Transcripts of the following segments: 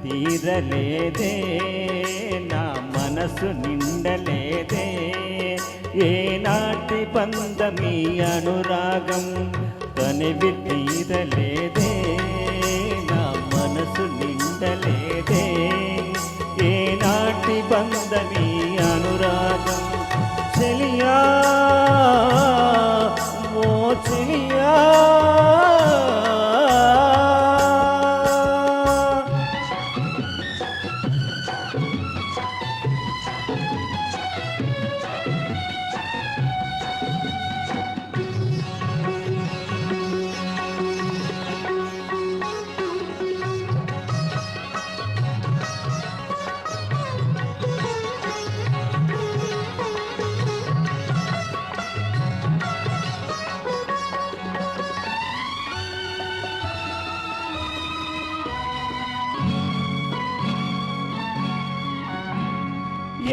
తీరలేదే నా మనసు నిండలేదే ఏనాటి బంధమీ అనురాగం కనివి తీరలేదే నా మనసు నిండలేదే ఏనాటి బంధమీ అనురాగం చెలియా ఓ చెలియా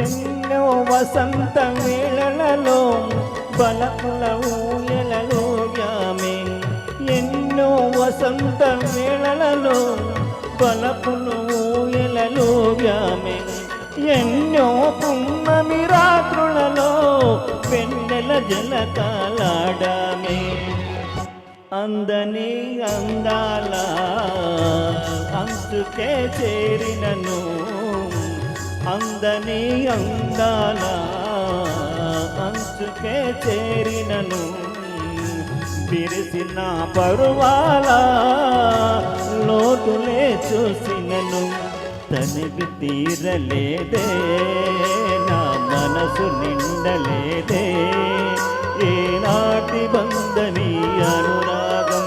ఎన్నో వసంత వేళలలో బలపుల ఊయలలో యామే ఎన్నో వసంత వేళలలో బలపుల ఊయలలో యామే ఎన్నో పున్నమి రాత్రులలో వెన్నెల జలకాలాడామే అందని అందాల అంచుకే చేరినను అందని అందాల అంచుకే చేరినను విరిసిన పరువాల లోతులే చూసినను తనివి తీరలేదే నా మనసు నిండలేదే ఏనాటి బంధమీ అనురాగం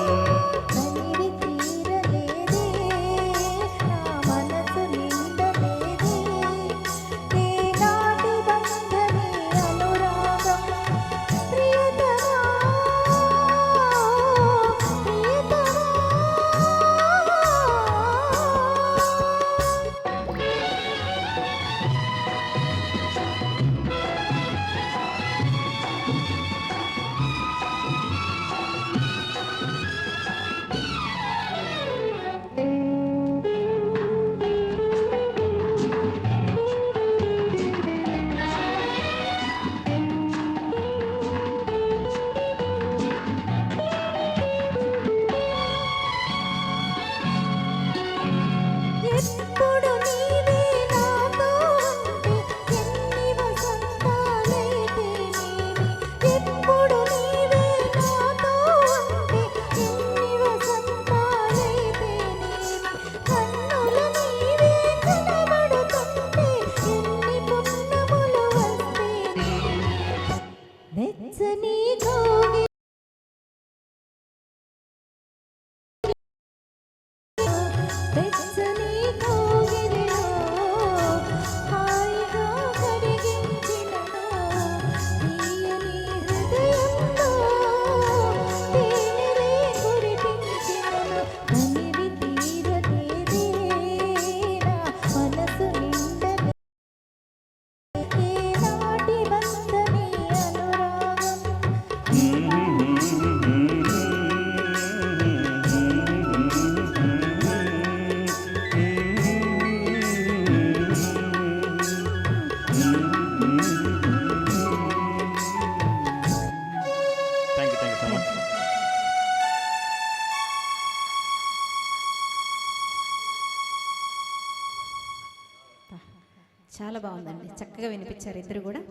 చాలా బాగుందండి, చక్కగా వినిపించారు ఇద్దరు కూడా.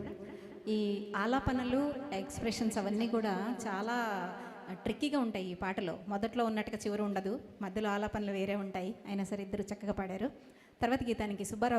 ఈ ఆలాపనలు ఎక్స్ప్రెషన్స్ అవన్నీ కూడా చాలా ట్రిక్కీగా ఉంటాయి ఈ పాటలో. మొదట్లో ఉన్నట్టుగా చివరి ఉండదు, మధ్యలో ఆలాపనలు వేరే ఉంటాయి. అయినా సరే ఇద్దరు చక్కగా పాడారు. తర్వాత గీతానికి సుబ్బారావు